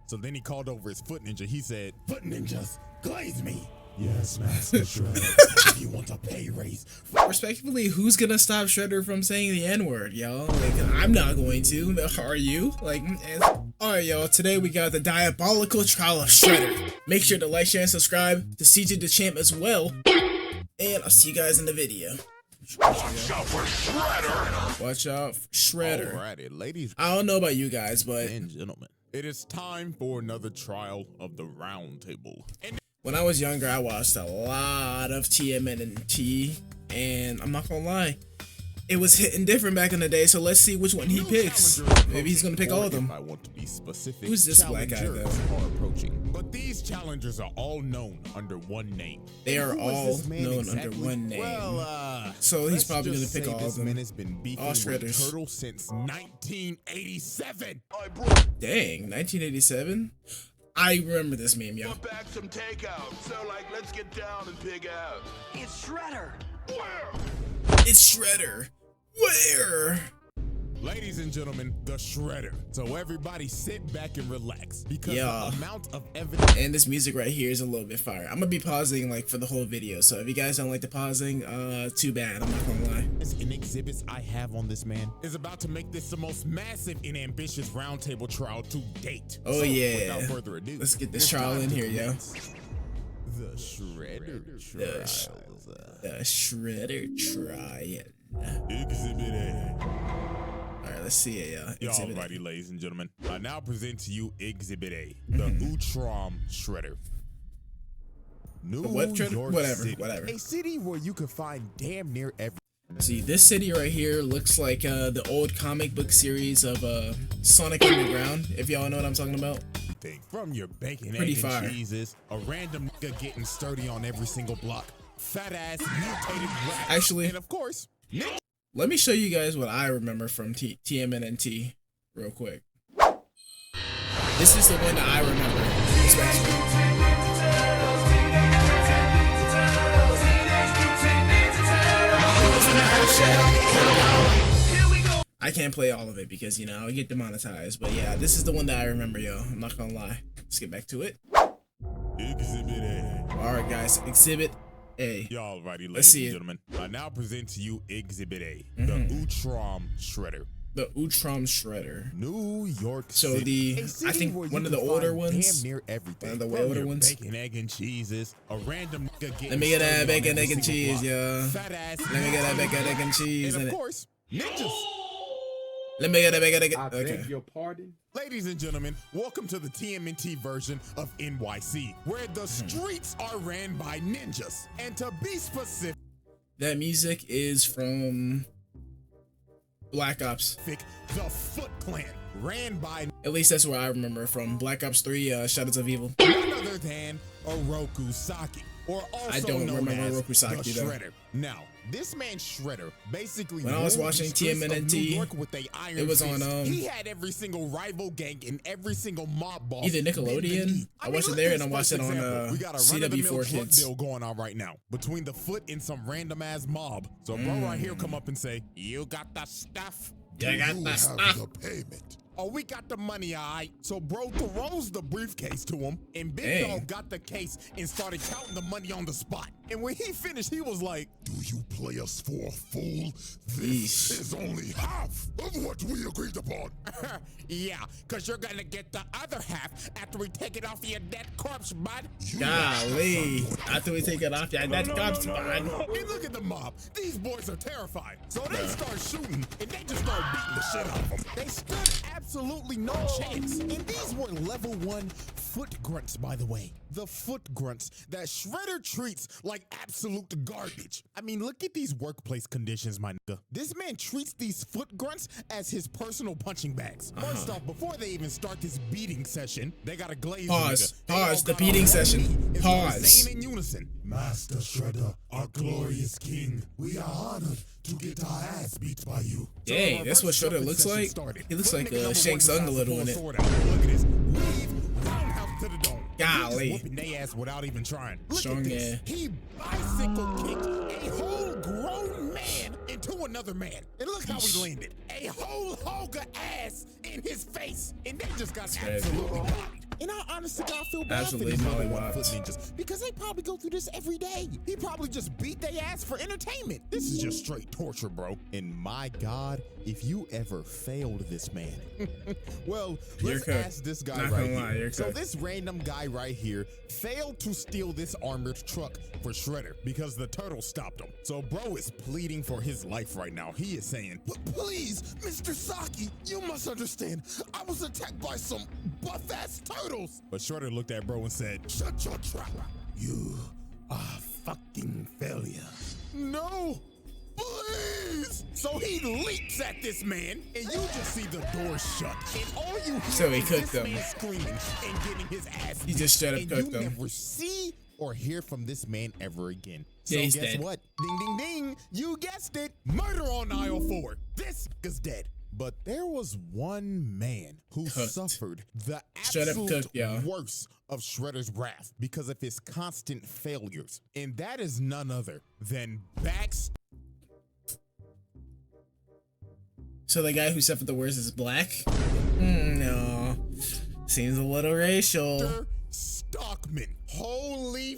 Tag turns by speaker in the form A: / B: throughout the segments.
A: So then he called over his foot ninja. He said, "Foot ninjas, glaze me."
B: Yes, Master Shredder.
A: If you want a pay raise.
C: Respectively, who's gonna stop Shredder from saying the N-word, y'all? Like, I'm not going to. Are you? Like, alright, y'all. Today we got the Diabolical Trial of Shredder. Make sure to like, share, and subscribe to CJ the Champ as well. And I'll see you guys in the video.
B: Watch out for Shredder.
C: Watch out for Shredder.
A: Alrighty, ladies
C: I don't know about you guys, but
A: and gentlemen, it is time for another trial of the round table.
C: when I was younger, I watched a lot of TMNT, and I'm not gonna lie, it was hitting different back in the day. So let's see which one he picks. Maybe he's gonna pick all of them.
A: I want to be specific.
C: Who's this black guy, though?
A: Are approaching, but these challengers are all known under one name.
C: They are
A: Who is
C: all
A: this man
C: known
A: exactly?
C: under one name.
A: Well,
C: So he's
A: let's
C: probably gonna
A: just
C: pick
A: say
C: all
A: this
C: of them.
A: man has been beefing
C: All
A: with
C: Shredders.
A: Turtle since 1987.
C: Dang, 1987? I remember this meme, yo.
B: Put back some takeout. So, let's get down and pig out.
D: It's Shredder!
B: Where?
C: It's Shredder. Where?
A: Ladies and gentlemen, the Shredder. So everybody sit back and relax because
C: Yeah.
A: the amount of evidence.
C: And this music right here is a little bit fire. I'm gonna be pausing for the whole video. So if you guys don't like the pausing, too bad. I'm not gonna lie.
A: And exhibits I have on this man is about to make this the most massive and ambitious roundtable trial to date.
C: Oh,
A: So,
C: yeah.
A: Without further ado,
C: Let's get this
A: it's
C: trial
A: time
C: in
A: to
C: here, yo.
A: commence The Shredder trials.
C: The Shredder trial.
A: Exhibit A.
C: Alright, let's see it, yo. Exhibit A.
A: Alrighty, ladies and gentlemen. I now present to you Exhibit A, the Utrom Shredder. New
C: what shredder?
A: York
C: Whatever,
A: City,
C: whatever.
A: a city where you can find damn near every.
C: See, this city right here looks like the old comic book series of Sonic Underground, if y'all know what I'm talking about.
A: Thing. From your bacon,
C: Pretty
A: egg,
C: fire.
A: and cheeses, a random nigga getting sturdy on every single block, fat ass mutated rat,
C: Actually-
A: and of course,
C: Let me show you guys what I remember from TMNT real quick. This is the one that I remember, especially. I can't play all of it because, I get demonetized. But yeah, this is the one that I remember, yo. I'm not gonna lie. Let's get back to it.
A: Exhibit A.
C: Alright, guys. Exhibit A.
A: Y'all righty,
C: Let's
A: ladies
C: see
A: and
C: it.
A: gentlemen. I now present to you Exhibit A, the Utrom Shredder.
C: The Utrom Shredder.
A: New York
C: So
A: City.
C: the-
A: A city
C: I think
A: where you
C: one of
A: can
C: the older
A: find
C: ones-
A: Damn near everything.
C: one of the
A: From
C: older
A: your
C: ones.
A: Bacon, egg, and cheeses. A random nigga getting
C: Let me get that
A: sturdy on
C: bacon,
A: every
C: egg, and
A: single
C: cheese,
A: block,
C: yo.
A: Fat ass.
C: Let me get that bacon, egg, and cheese
A: And
C: in
A: of
C: it.
A: course, ninjas.
C: Let me get that bacon, egg.
E: I
C: Okay.
E: beg your pardon?
A: Ladies and gentlemen, welcome to the TMNT version of NYC, where the streets are ran by ninjas. And to be specific,
C: That music is from Black Ops.
A: the Foot Clan, ran by
C: At least that's where I remember from. Black Ops 3, Shadows of Evil.
A: none other than Oroku Saki, or also
C: I don't
A: known
C: remember
A: as
C: Oroku Saki,
A: the
C: though.
A: Shredder. Now, this man Shredder basically
C: When I was
A: ruled
C: watching
A: the streets of
C: TMNT,
A: New York with a iron
C: it was
A: fist.
C: on,
A: he had every single rival gang and every single mob boss.
C: Either
A: bend the
C: Nickelodeon.
A: knee.
C: I watched it
A: look
C: there
A: at
C: and I
A: this
C: watched it
A: first
C: on,
A: example. We got a
C: CW4
A: run-of-the-mill drug
C: Kids.
A: deal going on right now between the Foot and some random ass mob. So bro right here come up and say, "You got the stuff."
C: Yeah, I got
B: You
C: that
B: have
C: stuff.
B: the payment.
A: Oh, we got the money, alright. So bro throws the briefcase to him, and Big
C: Dang.
A: Dog got the case and started counting the money on the spot. And when he finished, he was like,
B: Do you play us for a fool? This
C: Yeesh.
B: is only half of what we agreed upon.
A: "Yeah, cause you're gonna get the other half after we take it off your dead corpse, bud."
C: Golly. After we take it off, yeah, that cops fine.
A: And look at the mob. These boys are terrified. So they start shooting, and they just start beating the shit out of them. They stood absolutely no chance. And these were level 1 foot grunts, by the way. The foot grunts that Shredder treats like absolute garbage. I mean, look at these workplace conditions, my nigga. This man treats these foot grunts as his personal punching bags. First off, before they even start this beating session, they got a glaze.
C: Pause.
A: They all
C: Pause. The
A: got on
C: beating
A: one
C: session.
A: knee and started
C: Pause.
A: saying in unison,
B: Master Shredder, our glorious king, we are honored to get our ass beat by you.
C: Dang, that's what Shredder looks like. He looks like Shang Tsung a little in it.
A: Look at this. Weave, roundhouse to the dome.
C: Golly.
A: He just whooping their ass without even trying. Look
C: Strong
A: at this.
C: ass.
A: He bicycle kicked a whole grown man into another man. And look how he landed. A whole hog of ass in his face. And they just got absolutely bodied. And I honestly God feel bad for these level 1 foot ninjas because they probably go through this every day. He probably just beat their ass for entertainment. This is just straight torture, bro. And my God, if you ever failed this man. Well, let's ask this guy right here. So this random guy right here failed to steal this armored truck for Shredder because the turtle stopped him. So bro is pleading for his life right now. He is saying, please, Mr. Saki, you must understand. I was attacked by some buff-ass turtles. But Shredder looked at bro and said, shut your trap. You are a fucking failure. No. Please! So he leaps at this man, and you just see the door shut. And all you hear is this man screaming and getting his ass beat. He just straight up cooked him. You never see or hear from this man ever again. So yeah, guess what? Ding, ding, ding. You guessed it. Murder on aisle 4. This is dead. But there was one man who suffered the absolute worst of Shredder's wrath because of his constant failures. And that is none other than Bax.
C: So the guy who suffered the worst is black? No. Seems a little racial.
A: Stockman. Holy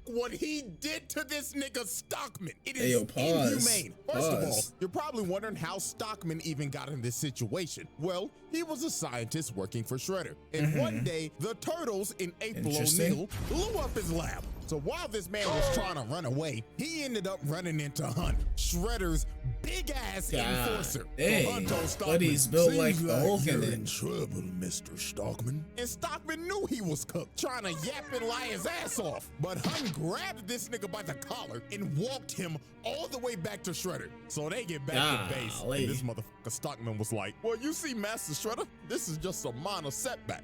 A: what he did to this nigga Stockman. It is inhumane. First of all, you're probably wondering how Stockman even got in this situation. Well, he was a scientist working for Shredder. And one day, the turtles in April O'Neil blew up his lab. So while this man was trying to run away, he ended up running into Hunt, Shredder's big ass enforcer.
C: Hey, but he's built like the Hulk in it.
B: In trouble, Mr. Stockman.
A: And Stockman knew he was cooked, trying to yap and lie his ass off. But Hunt grabbed this nigga by the collar and walked him all the way back to Shredder. So they get back to base, and this motherfucker Stockman was like, well, you see, Master Shredder, this is just a minor setback.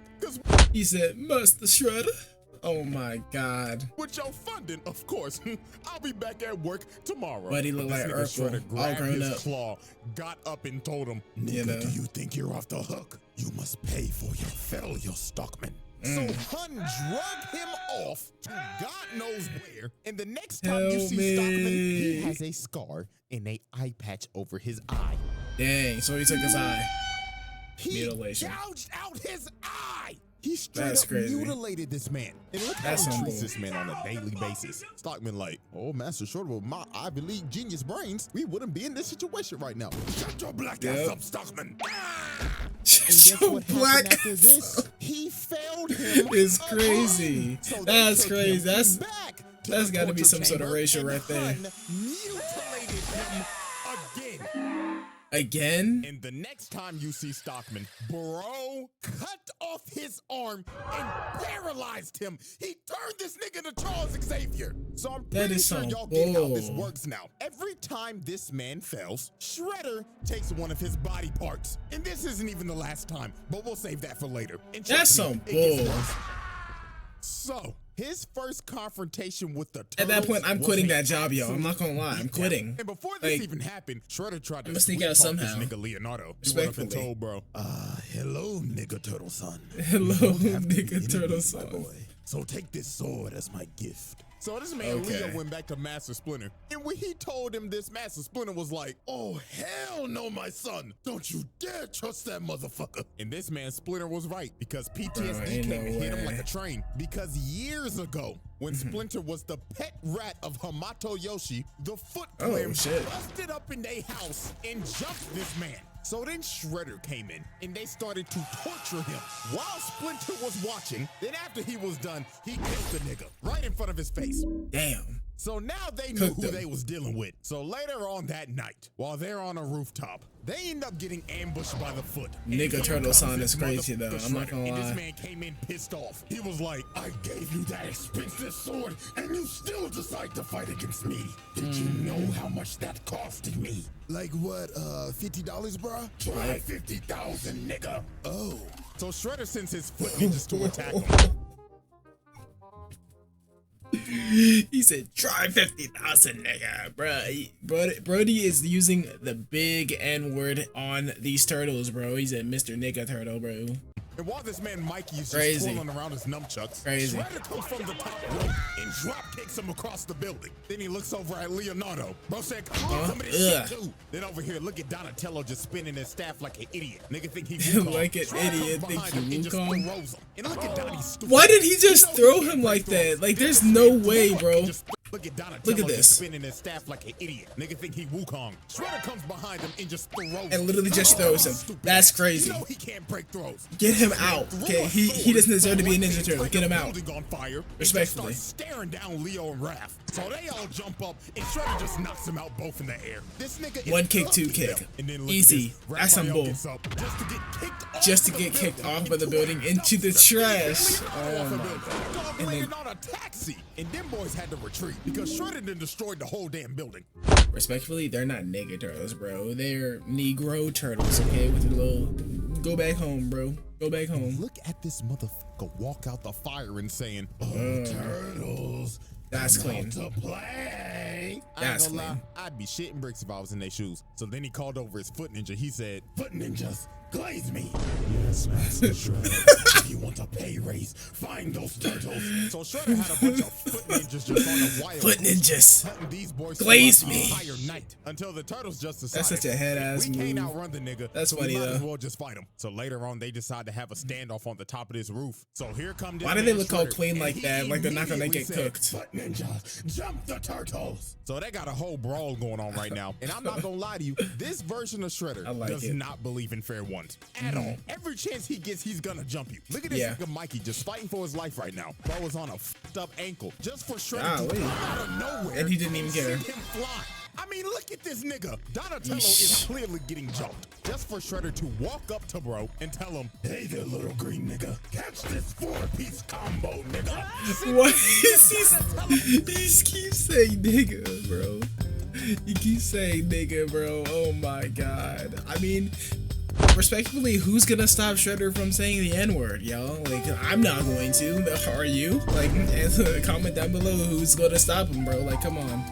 C: He said, Master Shredder? Oh my God.
A: With your funding, of course. I'll be back at work tomorrow.
C: But he looked like Urkel, all grown up.
A: Claw, got up and told him,
B: nigga, do you think you're off the hook? You must pay for your failure, Stockman.
A: So Hun drug him off to God knows where. And the next time you see Stockman, he has a scar and a eye patch over his eye.
C: Dang, so he took his eye.
A: He gouged out his eye. He straight up mutilated this man. And look how he treats this man on a daily basis. Stockman like, oh, Master Shredder, with my Ivy League genius brains, we wouldn't be in this situation right now. Shut your black ass up, Stockman. And guess what happened after this? He failed him.
C: It's crazy. So that's crazy. That's got to be some sort of racial right there.
A: Mutilated him again.
C: Again?
A: And the next time you see Stockman, bro cut off his arm and paralyzed him. He turned this nigga to Charles Xavier. So I'm pretty sure y'all get how this works now. Every time this man fails, Shredder takes one of his body parts. And this isn't even the last time, but we'll save that for later. And
C: that's some bull.
A: So, his first confrontation with the turtles,
C: at that point, I'm quitting that job, yo. I'm not gonna lie, I'm quitting.
A: And before this even happened, Shredder tried to
C: sneak out somehow.
A: This nigga Leonardo. You would have been told, bro.
B: Hello, nigga turtle son.
C: Hello, nigga turtle son.
B: Boy. So take this sword as my gift.
A: So this man Leo went back to Master Splinter, and when he told him this, Master Splinter was like, oh, hell no, my son. Don't you dare trust that motherfucker. And this man Splinter was right, because PTSD came and hit him like a train. Because years ago, when Splinter was the pet rat of Hamato Yoshi, the Foot Clan busted up in their house and jumped this man. So then Shredder came in, and they started to torture him while Splinter was watching. Then after he was done, he killed the nigga right in front of his face.
C: Damn.
A: So now they knew who they was dealing with. So later on that night, while they're on a rooftop, they end up getting ambushed by the Foot.
C: Nigga turtle son is crazy though, I'm not gonna lie.
A: And this man came in pissed off. He was like, I gave you that expensive sword, and you still decide to fight against me. Did you know how much that costed me?
B: Like what, $50, bro?
A: Try 50,000, nigga. Oh. So Shredder sends his Foot ninjas to attack him.
C: He said, try 50,000, nigga, Brody is using the big N-word on these turtles, bro. He said, Mr. Nigga Turtle, bro.
A: And while this man Mikey is just
C: Crazy.
A: twirling around his nunchucks,
C: Crazy.
A: Shredder comes from the top rope and drop kicks him across the building. Then he looks over at Leonardo. Bro said, come on, some of this shit too. Then over here, look at Donatello just spinning his staff like an idiot. Nigga think he Wukong.
C: Like an
A: Shredder
C: idiot
A: comes
C: think
A: behind
C: he
A: him and just
C: Wukong.
A: throws him. And look at Donnie's stupid.
C: Why did he just
A: You know
C: throw
A: he
C: him
A: can't
C: like
A: break
C: that?
A: throws.
C: Like, there's
A: This
C: no
A: nigga
C: way, bro.
A: just Look at Donatello
C: Look at this.
A: just spinning his staff like an idiot. Nigga think he Wukong. Shredder comes behind him and just throws him.
C: And literally just throws him.
A: Stupid.
C: That's crazy.
A: You know he can't break throws.
C: Get him out. Okay, he doesn't deserve to be a Ninja Turtle. Get him out.
A: Building on fire.
C: Respectfully.
A: Staring down Leo and Raph. So they all jump up and Shredder just knocks him out both in the air. This nigga is
C: One kick, two
A: cooking
C: kick.
A: them. And then look at
C: Easy.
A: this.
C: That's some
A: Raphael
C: bull.
A: gets up
C: Just to get kicked off of the building into the trash.
A: Oh
C: my
A: God.
C: And then-
A: Landed on a taxi. And them boys had to retreat because Shredder done destroyed the whole damn building.
C: Respectfully, they're not nigga turtles, bro. They're Negro turtles, okay? With a little, go back home, bro. Go back home.
A: Look at this motherfucker walk out the fire and saying,
B: Turtles.
C: That's
B: come
C: clean.
B: out to play.
C: That's
A: I ain't gonna lie,
C: clean.
A: I'd be shitting bricks if I was in their shoes. So then he called over his foot ninja. He said,
B: Foot ninjas, glaze me. Yes, Master Shredder. If you want a pay raise, find those turtles.
A: so Shredder had a bunch of foot ninjas just on a wild
C: Foot ninjas.
A: hunting these boys
C: Glaze
A: throughout
C: me.
A: the entire night until the turtles just decided
C: That's such a head-ass
A: we can't
C: move.
A: outrun the nigga.
C: That's
A: so
C: funny,
A: we might as
C: though.
A: well just fight him. So later on, they decide to have a standoff on the top of this roof. So here come this
C: Why do they
A: man
C: look all
A: Shredder,
C: clean
A: and
C: like
A: he
C: that? Like they're not gonna
A: immediately
C: get
A: said,
C: cooked.
B: Foot ninjas, jump the turtles.
A: So they got a whole brawl going on right now. And I'm not gonna lie to you, this version of Shredder
C: I like
A: does
C: it.
A: not believe in fair ones at all. Every chance he gets, he's gonna jump you. Look at this
C: Yeah.
A: nigga Mikey just fighting for his life right now. Bro was on a fucked up ankle just for Shredder to
C: Golly.
A: come out of nowhere
C: And he didn't even care.
A: send him flying. I mean, look at this nigga. Donatello
C: Yeesh.
A: is clearly getting jumped just for Shredder to walk up to bro and tell him,
B: Hey there, little green nigga. Catch this 4-piece combo, nigga.
C: Why is he just keeps saying nigga, bro? He keeps saying nigga, bro. Oh my god. I mean, respectfully, who's gonna stop Shredder from saying the N-word, y'all? Like, I'm not going to. Are you? Like, comment down below who's gonna stop him, bro. Like, come on.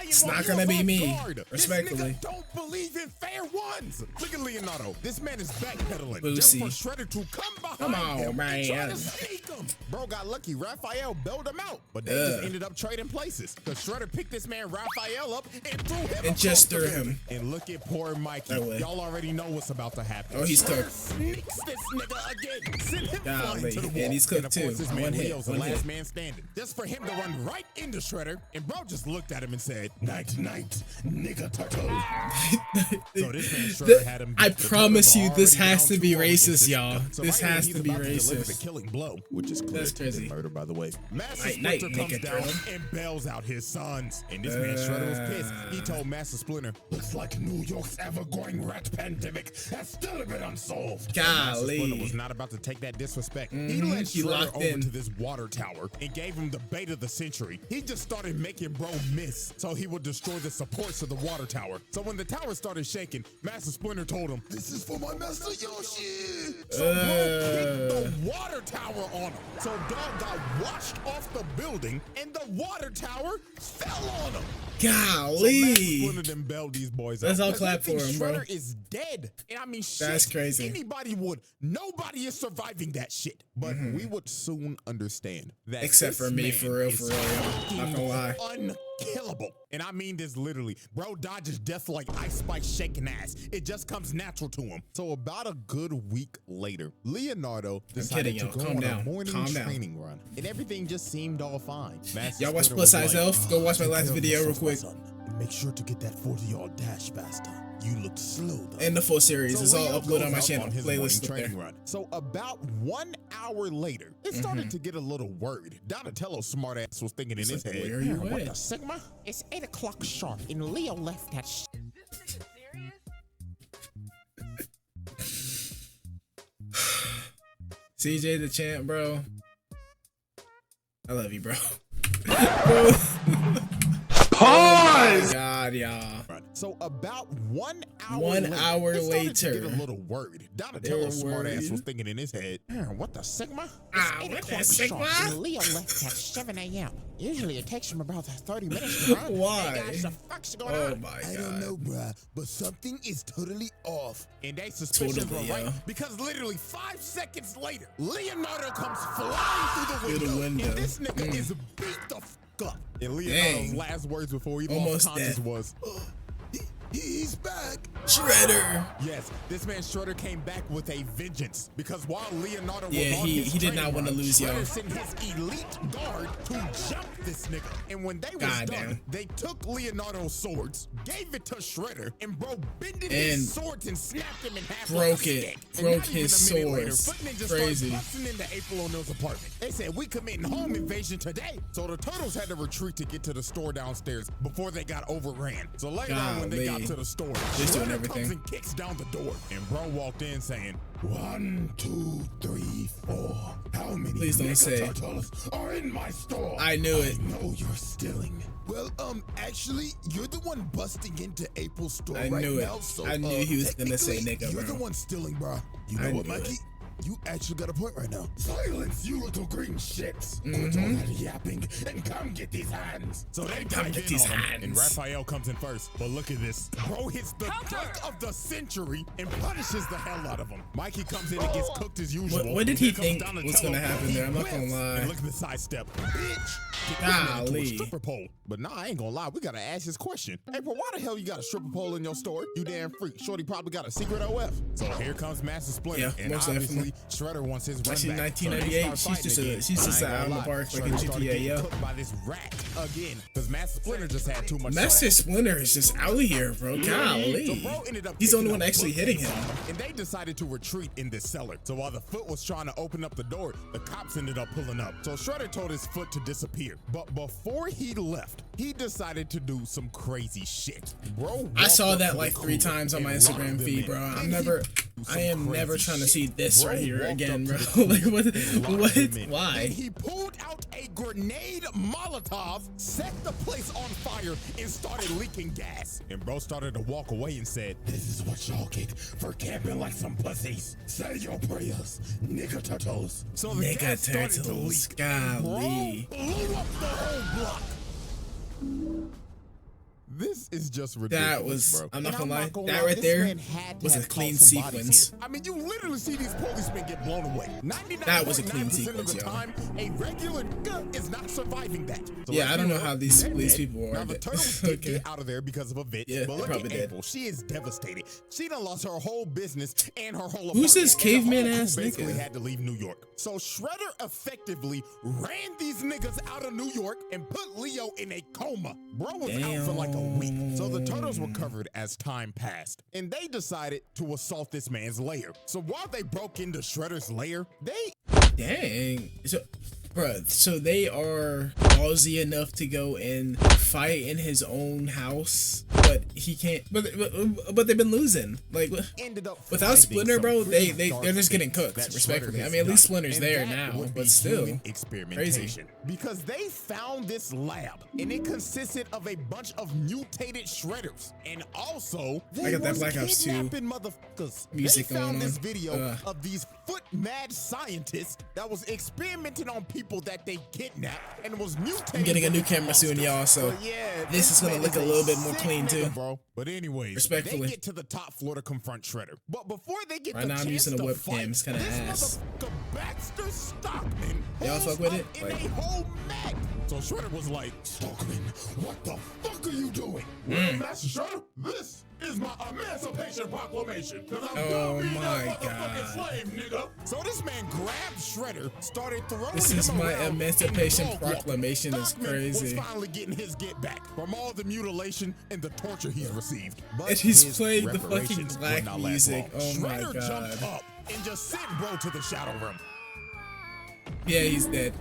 A: It's
C: not gonna be me, respectfully.
A: This nigga don't believe in fair ones. Look at Leonardo. This man is backpedaling
C: Boosie.
A: just for Shredder to come behind
C: Come on,
A: him and try
C: man.
A: to sneak him. Bro got lucky. Raphael bailed him out, but they just ended up trading places. Cause Shredder picked this man Raphael up and threw him.
C: And just
A: across the
C: threw him.
A: building. And look at poor Mikey.
C: That way.
A: Y'all already know what's about to happen.
C: Oh, he's
A: Shredder
C: cooked.
A: Sneaks this nigga again. Send him
C: Golly.
A: flying to the wall.
C: And he's cooked
A: of course,
C: too.
A: This man
C: One hit,
A: Leo's the
C: one
A: last
C: hit.
A: man standing. Just for him to run right into Shredder, and bro just looked at him and said,
B: Night, night, nigga turtle.
A: So this man Shredder had him.
C: I
A: the
C: promise
A: turtles
C: you,
A: are
C: this
A: already
C: has
A: down
C: to be
A: 2-0 against
C: racist,
A: this
C: y'all.
A: nigga. So
C: This
A: right
C: has
A: here,
C: to
A: he's
C: be
A: about deliver
C: racist.
A: the killing blow, which is clear
C: That's
A: to
C: crazy.
A: murder, by the way. Master
C: Night, night,
A: Splinter comes
C: nigga
A: down
C: turtle.
A: and bails out his sons. And this man Shredder was pissed. He told Master Splinter,
B: Looks like New York's ever-growing rat pandemic has still been unsolved.
A: Master Splinter was
C: Golly.
A: not about to take that disrespect. He led
C: he
A: Shredder
C: locked
A: over
C: in.
A: to this water tower and gave him the bait of the century. He just started making bro miss so he would destroy the supports of the water tower. So when the tower started shaking, Master Splinter told him,
B: This is for my master Yoshi.
A: so bro kicked the water tower on him. So dog got washed off the building and the water tower fell on him. So Master
C: Golly.
A: Splinter then bailed these boys
C: Let's
A: out.
C: all
A: 'Cause
C: clap
A: they think
C: for him, bro.
A: Shredder is dead. And I mean, shit,
C: That's crazy.
A: Anybody would. Nobody is surviving that shit. But we would soon understand that
C: Except
A: this
C: for me,
A: man
C: for real,
A: is
C: y'all. Not gonna lie.
A: unkillable. And I mean this literally. Bro dodges death like Ice Spike shaking ass. It just comes natural to him. So about a good week later, Leonardo decided
C: kidding,
A: to
C: y'all.
A: go
C: Calm
A: on
C: down.
A: a morning
C: Calm down.
A: training run. And everything just seemed all fine. Master
C: Y'all watch
A: Splinter
C: Plus
A: was
C: Size
A: like,
C: Elf? Go watch my last video real quick.
B: And make sure to get that 40-yard dash faster. You look slow, though.
C: And the full series is all
A: Leo
C: uploaded on
A: goes
C: my
A: out
C: channel.
A: his
C: Playlist
A: morning
C: up there.
A: training run. So about 1 hour later, it started to get a little worried. Donatello's smart ass was thinking in his
C: like,
A: head,
C: where are you
A: "Man, what
C: at?"
A: the Sigma? It's 8 o'clock sharp, and Leo left that
C: CJ the champ, bro. I love you, bro. Bro. Oh my God, y'all.
A: So about 1 hour
C: 1 hour
A: they started to
C: later.
A: get a little worried. Donatello's smart ass was thinking in his head, what the Sigma?
C: What the Sigma?
B: Leo left at 7 a.m. Usually it takes him about 30 minutes to run.
C: Why?
B: Hey guys, the fuck's going
C: Oh
B: on?
C: my
A: I don't
C: God.
A: know, bruh, but something is totally off. And they suspicions
C: Totally,
A: were right
C: yeah.
A: because literally 5 seconds later, Leonardo comes flying through the window. And this nigga is beat the fuck up. And Leonardo's
C: Dang.
A: last words before he
C: Almost
A: lost conscious
C: dead.
A: was, he's back.
C: Shredder.
A: Yes, this man Shredder came back with a vengeance because while Leonardo was
C: Yeah,
A: on
C: he
A: his
C: did not
A: training
C: want to
A: run,
C: lose, y'all.
A: Shredder sent his elite guard to jump this nigga. And when they was
C: God
A: done,
C: damn.
A: they took Leonardo's swords, gave it to Shredder, and bro bended
C: And
A: his swords and snapped him in half.
C: broke
A: like a
C: it.
A: stick. And
C: Broke
A: not even
C: his
A: a minute later,
C: swords.
A: Foot Ninja
C: Crazy.
A: started busting into April O'Neil's apartment. They said, we committing home invasion today. So the Turtles had to retreat to get to the store downstairs before they got overran. So later on when they got
C: Golly.
A: to the store,
C: Just doing
A: Shredder
C: everything.
A: comes and kicks down the door. And bro walked in saying,
B: 1, 2, 3, 4. How many
C: Please don't say.
B: turtles are in my store?
C: I knew it.
B: I know you're stealing.
A: well, actually, you're the one busting into April's store
C: I
A: right
C: knew it.
A: now. So,
C: I knew he was gonna say
A: technically,
C: nigga,
A: You're
C: bro.
A: the one stealing, bro. You know
C: I
A: what,
C: knew
A: Mikey?
C: it.
A: You actually got a point right now.
B: Silence, you little green shits. Quit all that yapping and come get these hands.
A: So they
C: Come
A: dive
C: get
A: in
C: these
A: on him, and
C: hands.
A: Raphael comes in first. But look at this. Bro hits the dunk of the century and punishes the hell out of him. Mikey comes in and gets cooked as usual.
C: What did he
A: Here comes
C: think
A: Donatello.
C: was gonna happen there? I'm not
A: He
C: gonna
A: whips,
C: lie.
A: And look at the sidestep. Bitch. Kick this man into a
C: Golly.
A: stripper pole. But nah, I ain't gonna lie. We gotta ask this question. April, why the hell you got a stripper pole in your store? You damn freak. Shorty probably got a secret OF. So here comes Master Splinter.
C: Yeah,
A: and
C: most
A: obviously,
C: definitely.
A: Shredder wants his run
C: Actually,
A: back.
C: 1998,
A: So they start fighting again.
C: she's just
A: I ain't
C: out in
A: gonna
C: the
A: lie,
C: park like in
A: Shredder started
C: GTA,
A: getting
C: yo.
A: cooked by this rat again. Because Master Splinter just had too much
C: Master
A: sauce.
C: Splinter is just out here, bro.
A: So
C: Golly.
A: bro ended up
C: He's the
A: picking
C: only one
A: up
C: actually hitting him.
A: bookcases, and they decided to retreat in this cellar. So while the Foot was trying to open up the door, the cops ended up pulling up. So Shredder told his Foot to disappear. But before he left, he decided to do some crazy shit. Bro,
C: I saw
A: walked up
C: that
A: to
C: like
A: the
C: 3
A: cooler
C: times on my
A: and locked
C: Instagram
A: them
C: feed,
A: in.
C: bro.
A: And
C: I
A: he
C: am
A: some
C: never
A: crazy
C: trying to
A: shit.
C: see this
A: Bro
C: right here
A: walked
C: again,
A: up
C: bro.
A: to the
C: Like
A: cooler
C: what?
A: and locked
C: What?
A: them in.
C: Why?
A: And he pulled out a grenade Molotov, set the place on fire, and started leaking gas. And bro started to walk away and said,
B: This is what y'all get for camping like some pussies. Say your prayers, nigga turtles.
A: so the
C: Nigga
A: gas started to
C: turtles,
A: leak.
C: golly.
A: Bro blew up the whole block. This is just ridiculous,
C: That was,
A: bro.
C: I'm not
A: And
C: gonna lie,
A: gonna
C: that
A: lie,
C: right
A: this
C: there
A: man had to
C: was a
A: have
C: clean
A: caught some bodies
C: sequence.
A: here. I mean, you literally see these policemen get blown away. 99.9%
C: That was a clean
A: of
C: sequence,
A: the
C: yo.
A: time, a regular nigga is not surviving that. So
C: Yeah,
A: let's
C: I don't
A: be
C: know
A: real,
C: how these
A: they're
C: police
A: dead.
C: people are
A: Now the
C: dead.
A: turtles did
C: Okay.
A: get out of there because of a vet.
C: Yeah,
A: but
C: they
A: look
C: probably
A: at
C: did.
A: April. She is devastated. She done lost her whole business and her whole
C: Who's this
A: apartment. And the whole
C: caveman ass
A: crew basically
C: nigga?
A: had to leave New York. So Shredder effectively ran these niggas out of New York and put Leo in a coma. Bro was out for like a week. So the turtles recovered as time passed, and they decided to assault this man's lair. So while they broke into Shredder's lair, they
C: Dang. So, bruh, so they are ballsy enough to go and fight in his own house, but he can't. But they've been losing. Like
A: ended up
C: without
A: finding
C: Splinter,
A: some
C: bro,
A: pretty
C: they're
A: dark
C: just getting
A: things
C: cooked.
A: that
C: Respectfully,
A: Shredder
C: I
A: has
C: mean, at least
A: done.
C: Splinter's
A: And
C: there
A: that
C: now,
A: would be
C: but still,
A: human experimentation. Because they found this lab, and it consisted of a bunch of mutated Shredders, and also they
C: I got that
A: was
C: Black Ops 2
A: kidnapping motherfuckers.
C: music
A: They found
C: going
A: this
C: on.
A: video of these foot mad scientists that was experimenting on people that they kidnapped and was mutating.
C: I'm getting a new
A: them into
C: camera soon,
A: monsters.
C: y'all, so
A: yeah,
C: this is gonna
A: man
C: look a
A: is
C: little bit more
A: sick
C: clean,
A: nigga,
C: too.
A: bro. But anyways,
C: Respectfully.
A: they get to the top floor to confront Shredder. But before they get
C: Right
A: the
C: now I'm
A: chance
C: using a
A: to
C: webcam,
A: fight,
C: it's kinda
A: this
C: ass.
A: motherfucker Baxter Stockman
C: Y'all
A: pulls
C: fuck with
A: up
C: it?
A: in
C: Like-
A: a whole mat. So Shredder was like,
B: Stockman, what the fuck are you doing?
A: well, Master Shredder, this is my Emancipation Proclamation. Cause I'm
C: Oh
A: done being
C: my
A: that motherfucking
C: God.
A: slave, nigga. So this man grabbed Shredder, started throwing
C: This
A: him
C: is my
A: around,
C: Emancipation
A: and dog walked.
C: Proclamation is
A: Stockman
C: crazy.
A: was finally getting his get back from all the mutilation and the torture he's received. But
C: And he's
A: his
C: playing the fucking
A: reparations
C: black
A: would not last
C: music.
A: long.
C: Oh my
A: Shredder jumped
C: God.
A: up and just sent bro to the shadow room.
C: Yeah, he's dead.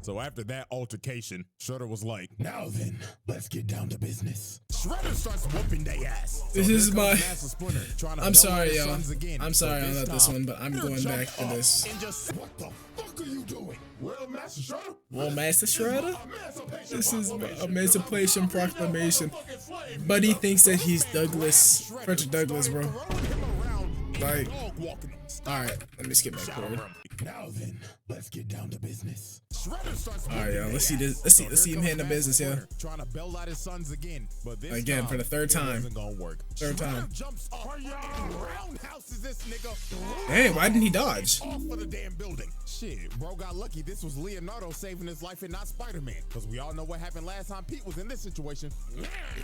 A: So after that altercation, Shredder was like,
B: Now then, let's get down to business.
A: Shredder starts whooping they ass. So
C: This
A: here
C: is
A: comes
C: my-
A: Master Splinter trying to
C: I'm
A: double
C: sorry,
A: his
C: y'all.
A: sons again.
C: I'm sorry
A: But
C: I'm not this
A: time,
C: one, but I'm
A: Shredder
C: going back
A: jumped
C: to
A: up
C: this.
A: And just
B: What the fuck are are you doing? Well, Master Shredder.
C: Well, Master Shredder?
B: Emancipation
C: This is
B: Proclamation.
C: Emancipation Proclamation. But he thinks that he's Douglas, Frederick Douglass, bro. Like, alright, let me skip my cord.
B: Now then, let's get down to business.
C: Alright, y'all, let's see this. Let's see him handle business here.
A: Trying to bail out his sons again, but this
C: Again,
A: time,
C: for the third time.
A: It wasn't gonna work.
C: Third time.
A: Jumps off and roundhouses this nigga.
C: Hey, why didn't he dodge?
A: Off of the damn building. Shit, bro got lucky. This was Leonardo saving his life and not Spider-Man. Because we all know what happened last time Pete was in this situation.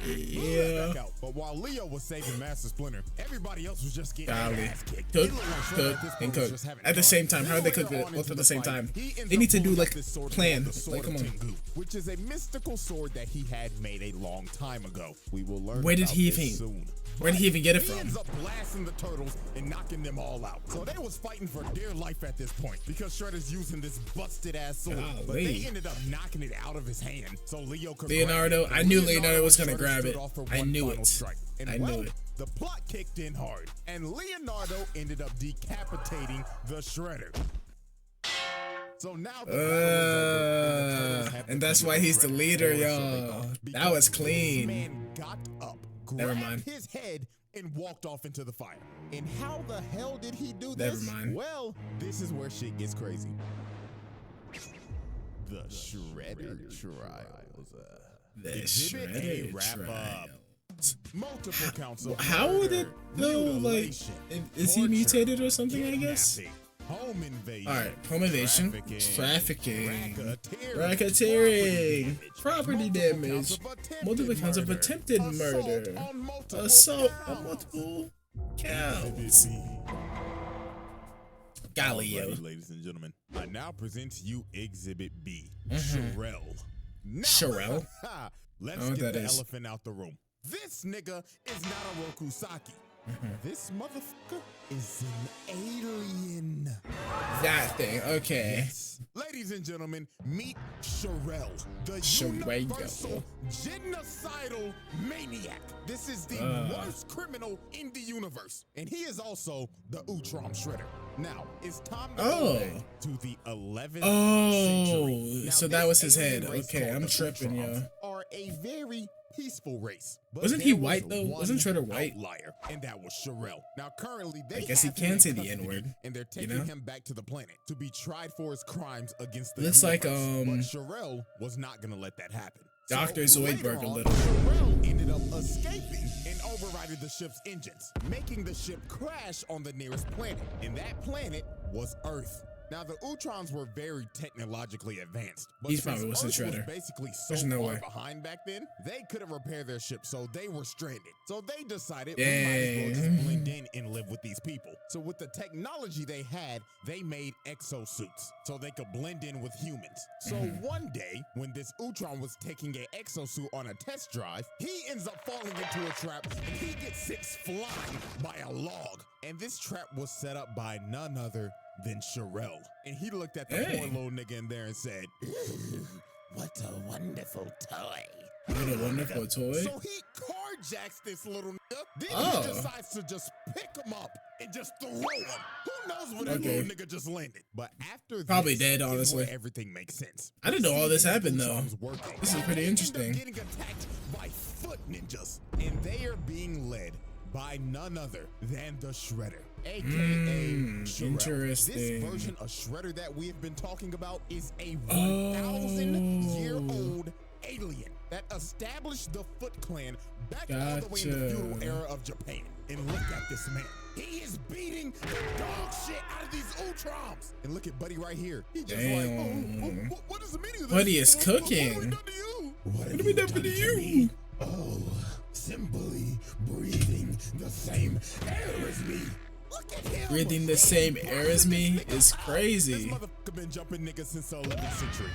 C: Yeah.
A: But while Leo was saving Master Splinter, everybody else was just getting
C: Golly.
A: their ass kicked.
C: Cook,
A: He looked like
C: cook,
A: Shredder
C: and
A: was
C: cook.
A: just having
C: At the
A: fun.
C: same time. How do they
A: Later
C: cook it
A: on
C: both
A: into
C: at the
A: the
C: same
A: fight,
C: time?
A: he ends
C: They need
A: up
C: to do
A: pulling
C: like
A: out this sword
C: plan.
A: called the Sword
C: Like, come
A: of
C: on.
A: Tengu, which is a mystical sword that he had made a long time ago. We will learn
C: Where did
A: about
C: he
A: this
C: even-
A: soon.
C: Where did he even get it
A: He
C: from?
A: ends up blasting the turtles and knocking them all out. So they was fighting for dear life at this point because Shredder's using this busted ass sword. But they
C: Golly.
A: ended up knocking it out of his hand. So Leo could
C: Leonardo,
A: grab it.
C: I knew
A: Leonardo
C: Leonardo was
A: and
C: gonna
A: Shredder
C: grab
A: stood
C: it.
A: off for
C: I
A: one
C: knew
A: final
C: it.
A: strike. And
C: I knew it.
A: The plot kicked in hard, and Leonardo ended up decapitating the Shredder. So now the battle is over, the turtles have
C: and that's
A: defeated
C: why he's the
A: Shredder.
C: leader,
A: Or so they
C: y'all.
A: thought,
C: That
A: because
C: was
A: this
C: clean.
A: man got up,
C: Never
A: grabbed
C: mind.
A: his head, and walked off into the fire. And how the hell did he do
C: Never
A: this?
C: mind.
A: Well, this is where shit gets crazy. The Shredder Trials.
C: The
A: Exhibit A
C: Shredder
A: wrap up.
C: Trials.
A: Multiple counts of
C: How would it
A: murder,
C: though? Like,
A: mutilation,
C: is he
A: torture,
C: mutated or something? I guess.
A: kidnapping, home invasion.
C: Alright, home invasion, trafficking, racketeering, property damage, multiple counts of attempted murder, assault on multiple counts. Golly, yo.
A: Alrighty, ladies and gentlemen, I now present to you Exhibit B, Sherelle. Now,
C: Sherelle?
A: let's
C: I don't know what
A: get
C: that
A: the
C: is.
A: elephant out the room. This nigga is not a Rokusaki. This motherfucker is an alien.
C: That thing, okay.
A: Yes. Ladies and gentlemen, meet Sherelle, the
C: Sherelle.
A: universal genocidal maniac. This is the worst criminal in the universe. And he is also the Utrom Shredder. Now, it's time to go back to the 11th century. Now,
C: so that
A: this
C: was his
A: alien
C: head.
A: race
C: Okay,
A: called
C: I'm
A: the
C: tripping,
A: Utroms
C: yo.
A: are a very peaceful race. But
C: Wasn't he
A: there was
C: white, though?
A: one
C: Wasn't Shredder white?
A: Outlier, and that was Sherelle. Now, currently, they
C: I guess he
A: have him
C: can
A: in
C: say the
A: custody,
C: N-word,
A: and they're
C: you
A: taking
C: know?
A: him back to the planet to be tried for his crimes against the
C: Looks like,
A: universe. But Sherelle was not gonna let that happen.
C: Dr.
A: So
C: Zoidberg
A: later
C: a
A: on,
C: little.
A: Sherelle ended up escaping and overriding the ship's engines, making the ship crash on the nearest planet, and that planet was Earth. Now, the Utrons were very technologically advanced, but
C: He's
A: since
C: probably was a
A: Earth
C: Shredder.
A: was basically so
C: There's no
A: far
C: way.
A: behind back then, they couldn't repair their ship, so they were stranded. So they decided we might as well
C: Dang.
A: just blend in and live with these people. So with the technology they had, they made exosuits so they could blend in with humans. So one day, when this Utron was taking an exosuit on a test drive, he ends up falling into a trap and he gets sent flying by a log. And this trap was set up by none other than Sherelle. And he looked at the poor little nigga in there and said, "What a wonderful toy."
C: What a wonderful toy.
A: So he carjacks this little nigga. Then
C: Oh.
A: he decides to just pick him up and just throw him. Who knows where that
C: Okay.
A: little nigga just landed? But after
C: Probably
A: this
C: dead,
A: is where
C: honestly.
A: everything makes sense.
C: I didn't know all this
A: See these
C: happened, though.
A: Utrons working.
C: This is pretty
A: They end up
C: interesting.
A: getting attacked by foot ninjas, and they are being led by none other than the Shredder, aka Sherelle.
C: Interesting.
A: This version of Shredder that we have been talking about is a 1,000-year-old alien that established the Foot Clan back all the way in the feudal
C: Gotcha.
A: era of Japan. And look at this man. He is beating the dog shit out of these Utroms. And look at Buddy right here. He just
C: Damn.
A: like, what is the meaning of this?
C: Buddy is
A: What have we
C: cooking.
A: done to you?
B: What
C: What have we done to you?
B: Oh, simply breathing the same air as me.
A: Look at him.
C: Breathing the same air as me is
A: This
C: crazy.
A: motherfucker been jumping niggas since the 11th century.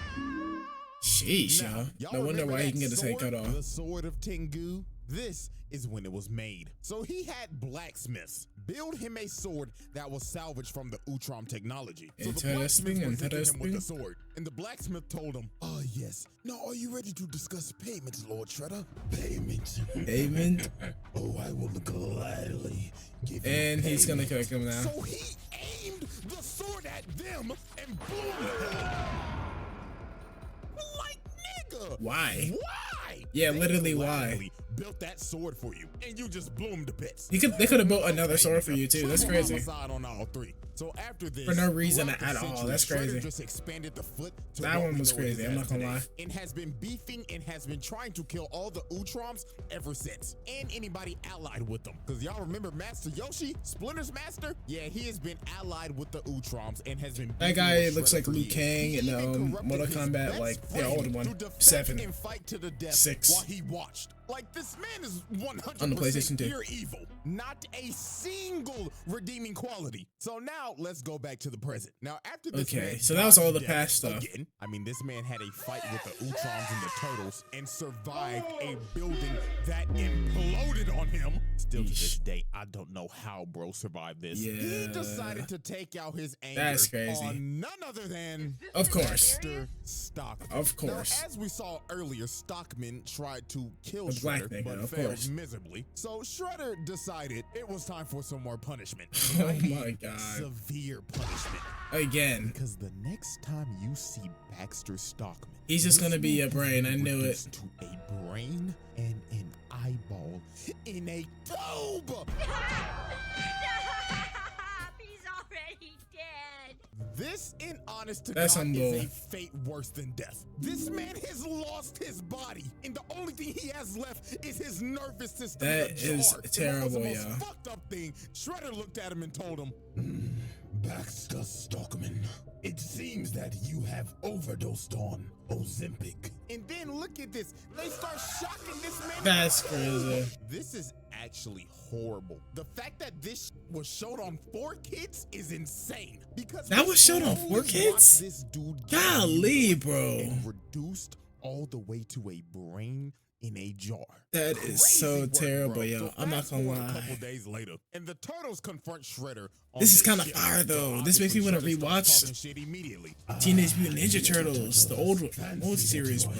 C: Sheesh,
A: Now,
C: yo.
A: y'all
C: No wonder
A: remember
C: why he
A: that
C: can get his head
A: sword,
C: cut off.
A: The sword of Tengu. This is when it was made. So he had blacksmiths build him a sword that was salvaged from the Utrom technology. So the blacksmith presented him with the sword, and the blacksmith told him, "Oh yes. Now are you ready to discuss payments, Lord Shredder?"
B: Payment.
C: Payment.
B: Oh, I will gladly give you
C: And he's gonna
B: payment.
C: cook him now.
A: So he aimed the sword at them and blew them. Like, nigga.
C: Why?
A: Why?
C: Yeah,
A: They
C: literally why?
A: gladly built that sword for you, and you just blew them to bits.
C: They could have built another sword for you too. That's crazy.
A: Homicide on all three. So after this,
C: For no reason
A: throughout the
C: at all.
A: centuries,
C: That's crazy.
A: Shredder just expanded the foot to
C: That
A: what
C: one
A: we
C: was
A: know it
C: crazy,
A: is
C: I'm
A: as
C: not gonna
A: today,
C: lie.
A: and has been beefing and has been trying to kill all the Utroms ever since, and anybody allied with them. Because y'all remember Master Yoshi, Splinter's master? Yeah, he has been allied with the Utroms and has been.
C: That
A: beefing
C: guy
A: with
C: looks
A: Shredder
C: like
A: for
C: Liu
A: years.
C: Kang
A: He
C: in
A: even corrupted
C: Mortal
A: his
C: Kombat,
A: best
C: like the
A: friend
C: old one,
A: to defend
C: 7,
A: and fight to the death
C: 6.
A: while he watched. Like, this man is 100%
C: On the PlayStation 2.
A: pure evil. Not a single redeeming quality. So now let's go back to the present. Now after this
C: Okay,
A: man
C: so that was all the
A: dodged
C: past
A: death
C: stuff.
A: again, I mean, this man had a fight with the Utroms and the Turtles and survived a building that imploded on him. Still to this day, I don't know how bro survived this.
C: Yeah.
A: He decided to take out his anger
C: That's crazy.
A: on none other than
C: Of course.
A: Baxter Stockman.
C: Of course.
A: Now, as we saw earlier, Stockman tried to kill
C: The black
A: Shredder,
C: nigga,
A: but
C: of
A: failed
C: course.
A: miserably. So Shredder decided it was time for some more punishment.
C: Oh
A: I mean,
C: my God.
A: severe punishment.
C: Again.
A: Because the next time you see Baxter Stockman,
C: He's just gonna be a brain. I knew it.
A: reduced to a brain and an eyeball in a tube.
D: He's already dead.
A: This, in honest to
C: That's
A: God,
C: some
A: is
C: bull.
A: a fate worse than death. This man has lost his body, and the only thing he has left is his nervous system.
C: That
A: in a jar.
C: is
A: And what was
C: terrible,
A: the most
C: yeah.
A: fucked up thing, Shredder looked at him and told him,
B: Baxter Stockman, it seems that you have overdosed on Ozempic.
A: and then look at this. They start shocking this man.
C: That's crazy.
A: This is actually horrible. The fact that this was showed on 4Kids is insane. Because
C: That
A: we
C: was showed on
A: slowly
C: 4Kids?
A: watched this dude get
C: Golly, bro.
A: and reduced all the way to a brain in a jar.
C: That is
A: Crazy
C: so
A: work,
C: terrible,
A: bro.
C: yo.
A: So
C: I'm not
A: fast
C: gonna
A: forward
C: lie.
A: A couple days later, and the Turtles confront Shredder. On
C: This is
A: their
C: kinda
A: ship.
C: fire, though.
A: So
C: This makes me wanna
A: obviously Shredder starts
C: rewatch
A: talking shit immediately.
C: Teenage Mutant Ninja Turtles, the old series, bro.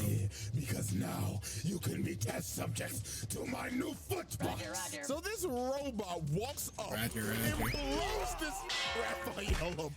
B: Because now you can be test subjects to my new footbox.
A: So this robot walks up
C: Roger,
A: and
C: Roger.
A: blows this Raphael up.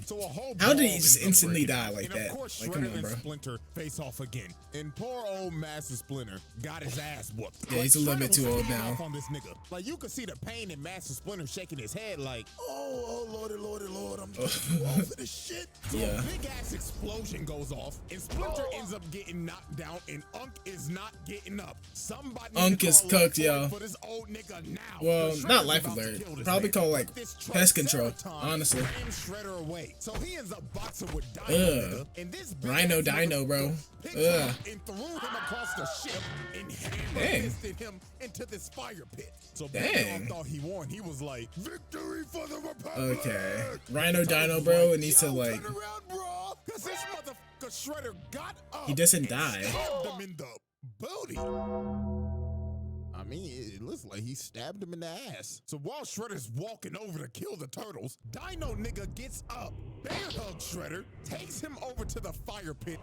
A: So a whole
C: How did he
A: brawl
C: just
A: ends up
C: instantly
A: breaking
C: die
A: out.
C: like
A: and
C: that?
A: Of course,
C: Like,
A: Shredder
C: come on,
A: and
C: bro.
A: Splinter face off again, and poor old Master Splinter got his ass whooped.
C: Yeah, he's a little
A: Shredder
C: bit
A: was
C: too old
A: going
C: now.
A: off on this nigga. Like, you could see the pain in Master Splinter shaking his head, like, oh lordy, lordy, lord, I'm getting too old for this shit. So
C: Yeah.
A: a big ass explosion goes off, and Splinter ends up getting knocked down, and Unk is not getting up. Somebody
C: Unk
A: need to
C: is
A: call
C: cooked,
A: life alert
C: yo.
A: for this old nigga now.
C: Well,
A: 'Cause
C: not
A: Shredder's
C: life
A: about to
C: alert.
A: kill this
C: Probably
A: man.
C: call, like,
A: But this
C: pest control,
A: Triceratops
C: honestly.
A: rams Shredder away. So he ends up boxing with Dino,
C: Ugh.
A: nigga, and this big
C: Rhino
A: ass
C: Dino, bro.
A: motherfucker picked
C: Ugh.
A: him up and threw him across the ship and
C: Dang.
A: hammer-fisted him into this fire pit. So
C: Dang.
A: Big Dog thought he won. He was like, victory for the Republic!
C: Okay. Rhino Dino, bro, needs to,
A: Yo,
C: like,
A: turn around, bro, 'cause this motherfucker Shredder got up.
C: He doesn't
A: and
C: die.
A: stabbed him in the booty. I mean, it looks like he stabbed him in the ass. So while Shredder's walking over to kill the Turtles, Dino nigga gets up, bear hugs Shredder, takes him over to the fire pit,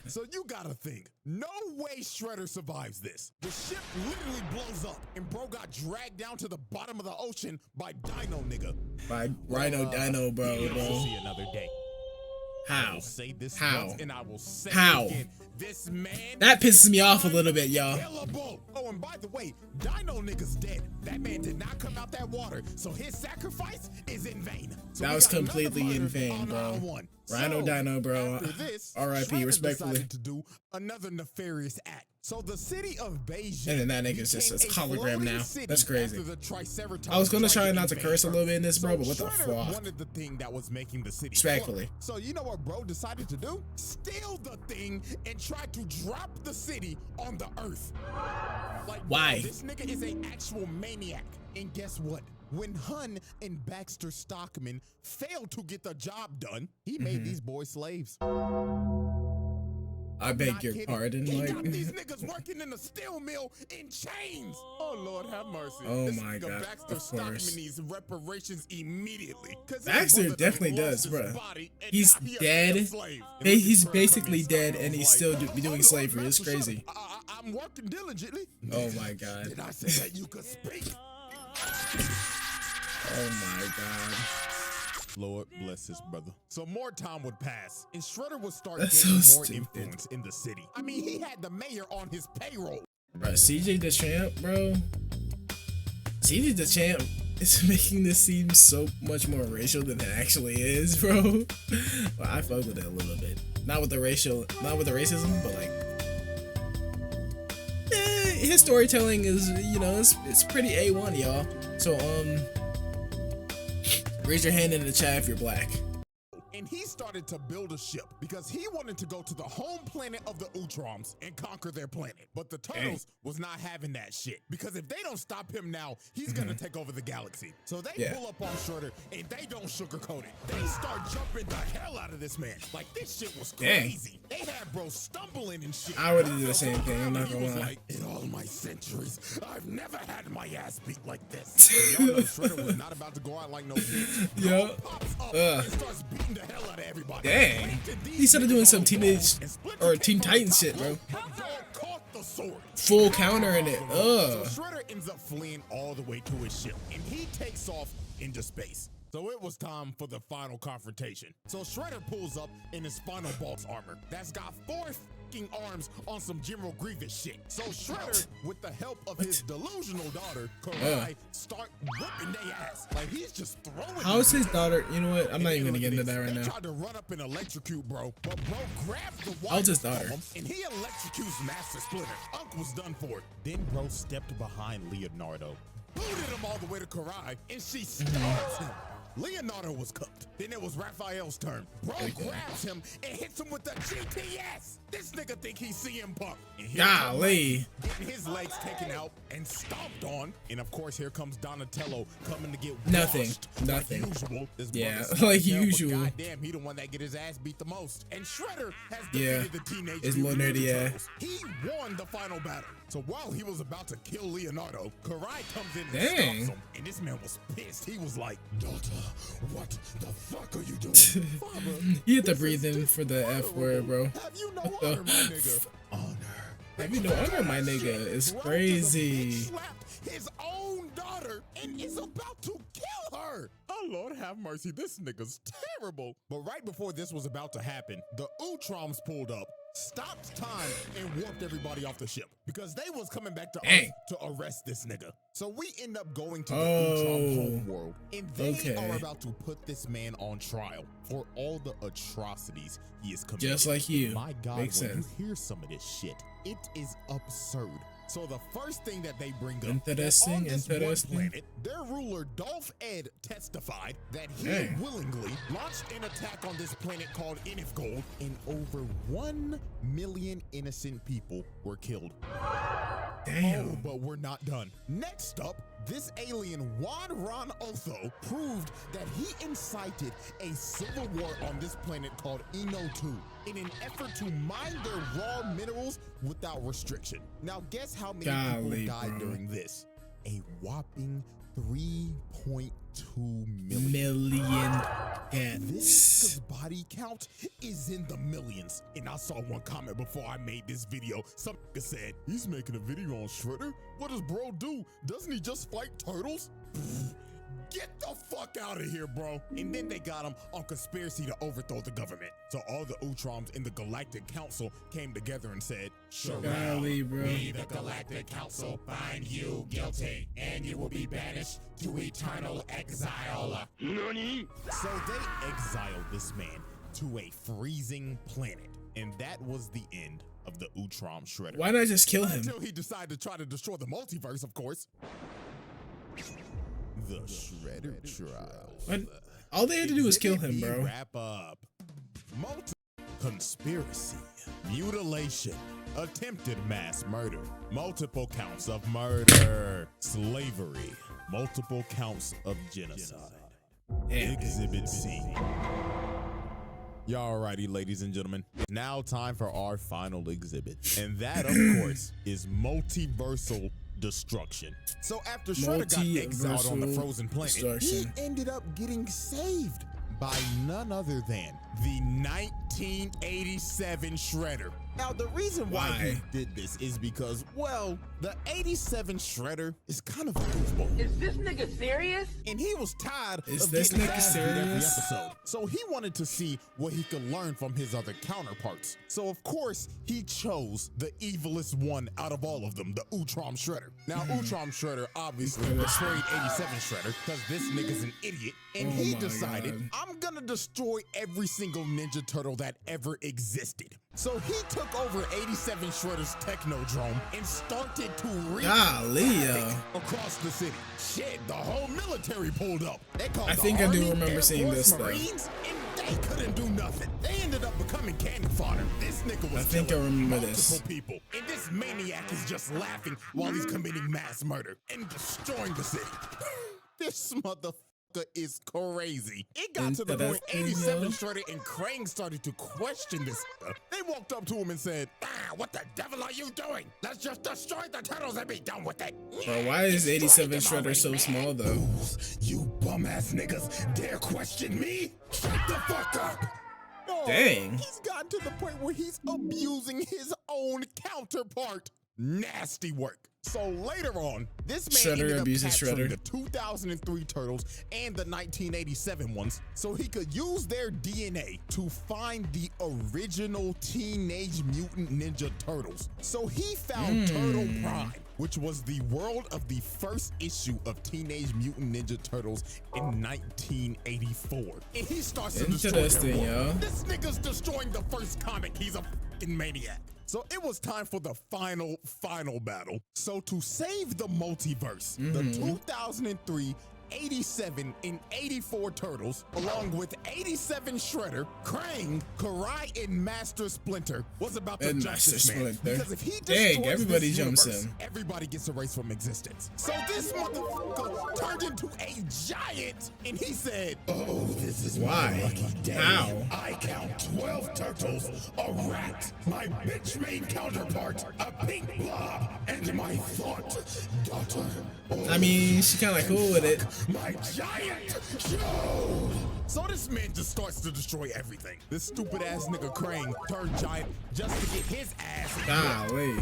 A: and so you gotta think, no way Shredder survives this. The ship literally blows up, and bro got dragged down to the bottom of the ocean by Dino nigga.
C: by Rhino Dino, bro,
A: We'll
C: bro.
A: see another day. I
C: How?
A: will say this
C: How?
A: once, and I will say
C: How?
A: it again. This man
C: That pisses me off a little bit, y'all.
A: Killable. Oh, and by the way, Dino nigga's dead. That man did not come out that water, so his sacrifice is in vain. So
C: That
A: we
C: was
A: got another
C: completely in
A: murder
C: vain,
A: on
C: bro.
A: aisle one.
C: Rhino Dino, bro.
A: After this,
C: R.I.P.
A: Shredder
C: respectfully.
A: decided to do another nefarious act. So the city of Beijing.
C: And then that nigga's just
A: became
C: a
A: a
C: hologram
A: floating
C: now.
A: city
C: That's crazy.
A: after the Triceratops
C: I was gonna
A: tried
C: try not to
A: invade
C: curse a little bit in this, bro,
A: So
C: but what the
A: Shredder
C: fuck?
A: wanted the thing that was making the city
C: Respectfully.
A: float. So you know what bro decided to do? Steal the thing and try to drop the city on the earth. Like,
C: Why?
A: Bro, this nigga is an actual maniac. And guess what? When Hun and Baxter Stockman failed to get the job done, he made these boys slaves.
C: I beg
A: Not
C: your
A: kidding.
C: pardon,
A: He got
C: like.
A: these niggas working in the steel mill in chains. Oh Lord, have mercy.
C: Oh
A: This
C: my
A: nigga
C: God,
A: Baxter
C: of
A: Stockman
C: course.
A: needs reparations immediately. 'Cause his
C: Baxter
A: brother
C: definitely
A: done lost
C: does,
A: his
C: bruh.
A: body, and
C: He's
A: now he a
C: dead.
A: damn slave. And
C: Hey,
A: look at
C: he's
A: Shredder
C: basically
A: coming
C: dead,
A: and
C: and he's
A: like,
C: still be doing
A: "Oh, Lord,
C: slavery. It's
A: Master, shut
C: crazy.
A: up. I'm working diligently.
C: Oh my God.
A: Did I say that you could speak?
C: Oh my god.
A: Lord bless his brother. So more time would pass, and Shredder would start
C: That's
A: gaining
C: so
A: more
C: stupid.
A: influence in the city. I mean, he had the mayor on his payroll.
C: Bro, CJ the Champ, bro. CJ the Champ is making this seem so much more racial than it actually is, bro. Well, I fuck with it a little bit. Not with the racial, not with the racism, but like, his storytelling is, you know, it's pretty A1, y'all. So raise your hand in the chat if you're black.
A: And he started to build a ship because he wanted to go to the home planet of the Utroms and conquer their planet. But the Turtles was not having that shit, because if they don't stop him now, he's gonna take over the galaxy. So they pull up on Shredder and they don't sugarcoat it. They start jumping the hell out of this man. Like, this shit was crazy. They had bro stumbling and shit.
C: I would do the same thing, I'm not
A: He
C: gonna
A: was
C: lie.
A: like, in all my centuries, I've never had my ass beat like this. Y'all know Shredder was not about to go out like no bitch.
C: Yo.
A: Pops up and starts beating the hell out of everybody.
C: Dang. He started doing some teenage or Teen Titans shit, bro. Full counter in it.
A: So Shredder ends up fleeing all the way to his ship, and he takes off into space. So it was time for the final confrontation. So Shredder pulls up in his final boss armor that's got 4 fucking arms on some General Grievous shit. So Shredder, with the help of his delusional daughter, Karai, start whipping their ass. Like, he's just throwing.
C: How is his daughter? You know what? I'm not even gonna get into that right
A: They
C: now.
A: tried to run up and electrocute bro, but bro grabs the wire
C: How's his
A: from
C: daughter?
A: him, and he electrocutes Master Splinter. Unc was done for. Then bro stepped behind Leonardo, booted him all the way to Karai, and she stabs him. Leonardo was cooked. Then it was Raphael's turn. Bro grabs him and hits him with the GTS. This nigga think he's CM Punk. And here comes
C: Golly.
A: getting his legs taken out and stomped on. And of course, here comes Donatello coming to get
C: Nothing.
A: washed
C: Nothing.
A: like usual. This
C: Yeah,
A: brother's
C: like
A: terrible,
C: usual.
A: Goddamn, he the one that get his ass beat the most. And Shredder has
C: Yeah,
A: defeated the Teenage
C: it's
A: Mutant
C: little nerdy,
A: Ninja
C: yeah.
A: Turtles. He won the final battle. So while he was about to kill Leonardo, Karai comes in and
C: Dang.
A: stomps him. And this man was pissed. He was like, "Daughter, what the fuck are you doing?" Father,
C: You have to
A: this
C: breathe
A: is
C: in for the F word, bro.
A: Have you no honor, my nigga? Honor.
C: Have you no honor, my nigga? It's
A: Bro
C: crazy.
A: just slapped his own daughter and is about to kill her. Oh, Lord have mercy. This nigga's terrible. But right before this was about to happen, the Utroms pulled up, stopped time, and warped everybody off the ship because they was coming back to
C: Dang.
A: Earth to arrest this nigga. So we end up going to the
C: Oh.
A: Utrom homeworld, and they
C: Okay.
A: are about to put this man on trial for all the atrocities he has committed.
C: Just like you.
A: My God,
C: Makes
A: when
C: sense.
A: you hear some of this shit, it is absurd. So the first thing that they bring up,
C: Interesting,
A: that on this one
C: interesting.
A: planet, their ruler Dolph Ed testified that he
C: Dang.
A: willingly launched an attack on this planet called Inifgold, and over 1 million innocent people were killed.
C: Damn.
A: Oh, but we're not done. Next up, this alien Juan Ron Otho proved that he incited a civil war on this planet called Eno 2 in an effort to mine their raw minerals without restriction. Now guess how many
C: Golly,
A: people died
C: bro.
A: during this? A whopping 3.2 million.
C: Million
A: This
C: cats.
A: nigga's body count is in the millions. And I saw one comment before I made this video. Some nigga said, "He's making a video on Shredder? What does bro do? Doesn't he just fight turtles?" Get the fuck out of here, bro. And then they got him on conspiracy to overthrow the government. So all the Utroms in the Galactic Council came together and said,
C: Golly, bro.
B: We, the Galactic Council, find you guilty, and you will be banished to eternal exile.
A: So they exiled this man to a freezing planet. And that was the end of the Utrom Shredder.
C: Why not just kill him?
A: Until he decided to try to destroy the multiverse, of course. The Shredder trial.
C: What? All they had to do was kill him, bro.
A: Wrap up. Conspiracy, mutilation, attempted mass murder, multiple counts of murder, slavery, multiple counts of genocide. Exhibit C. Y'all alrighty, ladies and gentlemen. Now time for our final exhibit. And that, of course, is multiversal destruction. So after Shredder got exiled on the frozen planet,
C: destruction.
A: he ended up getting saved by none other than the 1987 Shredder. Now, the reason why he
C: Why?
A: did this is because, well, the 87 Shredder is kind of a goofball.
E: Is this nigga serious?
A: And he was tired
C: Is
A: of
C: this
A: getting
C: nigga
A: his ass beat every
C: serious?
A: episode. So he wanted to see what he could learn from his other counterparts. So of course, he chose the evilest one out of all of them, the Utrom Shredder. Now, Utrom Shredder obviously betrayed 87 Shredder because this nigga's an idiot. And
C: Oh
A: he
C: my
A: decided,
C: God.
A: I'm gonna destroy every single Ninja Turtle that ever existed. So he took over 87 Shredder's Technodrome and started to wreak
C: Golly,
A: havoc
C: yo.
A: across the city. Shit, the whole military pulled up. They called
C: I
A: the
C: think I do
A: Army,
C: remember
A: Air
C: seeing
A: Force,
C: this, though.
A: Marines, and they couldn't do nothing. They ended up becoming cannon fodder. This nigga was
C: I think I
A: killing
C: remember
A: multiple
C: this.
A: people. And this maniac is just laughing while he's committing mass murder and destroying the city. This motherfucker is crazy. It got to the point 87 Shredder and Krang started to question this. They walked up to him and said, what the devil are you doing? Let's just destroy the turtles and be done with it.
C: Bro, why is 87
A: Destroy them
C: Shredder so
A: already,
C: small
A: man.
C: though?
B: You bum ass niggas dare question me? Shut the fuck up!
A: No,
C: Dang.
A: He's gotten to the point where he's abusing his own counterpart. Nasty work. So later on, this man
C: Shredder
A: ended up
C: abuses
A: capturing
C: Shredder.
A: the 2003 turtles and the 1987 ones so he could use their DNA to find the original Teenage Mutant Ninja Turtles. So he found Turtle Prime, which was the world of the first issue of Teenage Mutant Ninja Turtles in 1984. And he starts to destroy
C: Interesting,
A: their world.
C: yo.
A: This nigga's destroying the first comic. He's a fucking maniac. So it was time for the final battle. So to save the multiverse, the 2003, 87, and 84 Turtles, along with 87 Shredder, Krang, Karai, and Master Splinter, was about to
C: And
A: jump
C: Master
A: this man.
C: Splinter.
A: Because if he
C: Dang,
A: destroys
C: everybody
A: this
C: jumps
A: universe,
C: in.
A: everybody gets erased from existence. So this motherfucker turned into a giant, and he said,
B: Oh, this is
C: Why?
B: my lucky day.
C: How?
B: I count 12 turtles, a rat, my bitch made counterpart, a pink blob, and my thought daughter.
C: I mean, she kind of cool with it.
B: My giant show!
A: So this man just starts to destroy everything. This stupid ass nigga Krang turned giant just to get his ass.
C: Golly.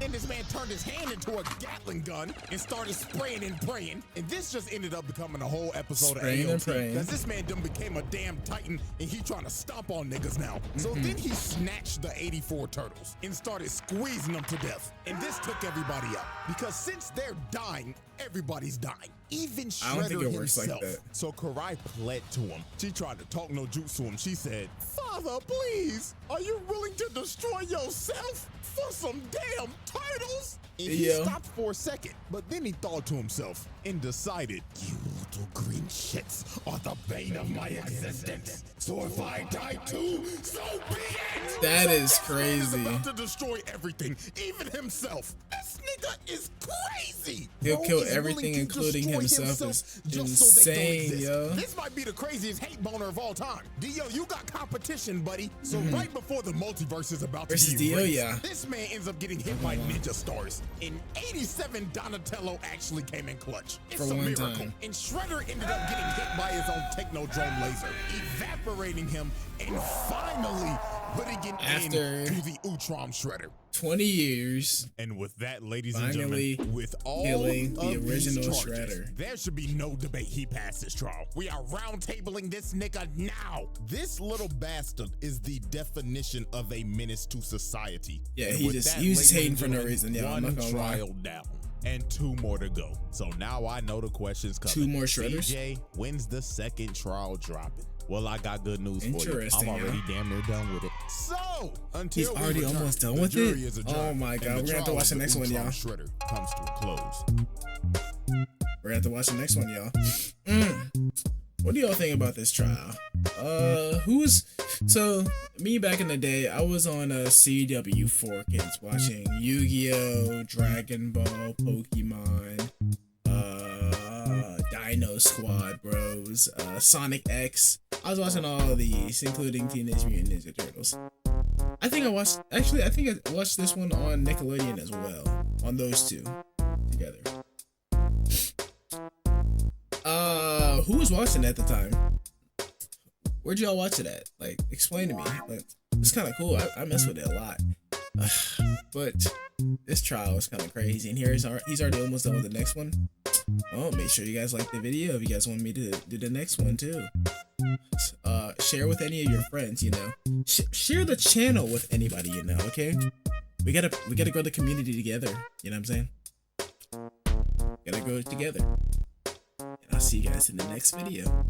A: And this man turned his hand into a Gatling gun and started spraying and praying. And this just ended up becoming a whole episode
C: Spraying
A: of
C: and
A: AOT.
C: praying.
A: Because this man done became a damn titan and he trying to stomp on niggas now. So then he snatched the 84 turtles and started squeezing them to death. And this took everybody out. Because since they're dying, everybody's dying. Even
C: I don't think
A: Shredder
C: it works like
A: himself.
C: that.
A: So Karai pled to him. She tried to talk no jutsu to him. She said, Father, please, are you willing to destroy yourself for some damn turtles? And he
C: Yeah.
A: stopped for a second, but then he thought to himself and decided,
B: You little green shits are the bane of my existence. So if I die too, so be it!
C: That is
A: He's
C: crazy.
A: about to destroy everything, even himself. This nigga is crazy.
C: He'll
A: Bro,
C: kill
A: he's
C: everything,
A: willing to
C: including
A: destroy
C: himself. Is
A: just so they don't
C: insane,
A: exist.
C: yo.
A: This might be the craziest hate boner of all time. Dio, you got competition, buddy. So right before the multiverse is about
C: Versus
A: to be
C: Dio,
A: erased,
C: yeah.
A: this man ends up getting hit by ninja stars. In 87, Donatello actually came in clutch. It's
C: For
A: a
C: one
A: miracle.
C: time.
A: And Shredder ended up getting hit by his own Technodrome laser, evaporating him and finally putting an end
C: After-
A: to the Utrom Shredder.
C: 20 years.
A: And with that, ladies and
C: Finally
A: gentlemen, with all
C: killing the
A: of these
C: original
A: charges,
C: Shredder.
A: there should be no debate he passed his trial. We are roundtabling this nigga now. This little bastard is the definition of a menace to society.
C: Yeah,
A: And
C: he
A: with
C: just-
A: that,
C: he was just
A: ladies
C: hating
A: and
C: for no
A: gentlemen,
C: reason. Yeah, I'm
A: one
C: not gonna lie.
A: trial down and 2 more to go. So now I know the questions coming.
C: 2 more Shredders?
A: CJ, when's the second trial dropping? Well, I got good news for you.
C: Interesting,
A: I'm already
C: yeah.
A: damn near done with it. So, until
C: He's
A: we
C: already
A: return,
C: almost done
A: the
C: with
A: jury
C: it?
A: is
C: Oh
A: adjourned,
C: my
A: and
C: God,
A: the
C: we're gonna have to
A: trial
C: watch the
A: of
C: next one,
A: Utrom
C: y'all.
A: Shredder comes to a close.
C: We're gonna have to watch the next one, y'all. What do y'all think about this trial? So me back in the day, I was on a CW for kids watching Yu-Gi-Oh, Dragon Ball, Pokemon, Dino Squad Bros, Sonic X. I was watching all of these, including Teenage Mutant Ninja Turtles. I think I watched this one on Nickelodeon as well. On those two together. Who was watching at the time? Where'd y'all watch it at? Like, explain to me. Like, it's kind of cool. I mess with it a lot. But this trial is kind of crazy, and he's already almost done with the next one. Oh, make sure you guys like the video if you guys want me to do the next one too. Share with any of your friends, you know. Share the channel with anybody you know. Okay, we gotta grow the community together. You know what I'm saying? Gotta grow it together. And I'll see you guys in the next video.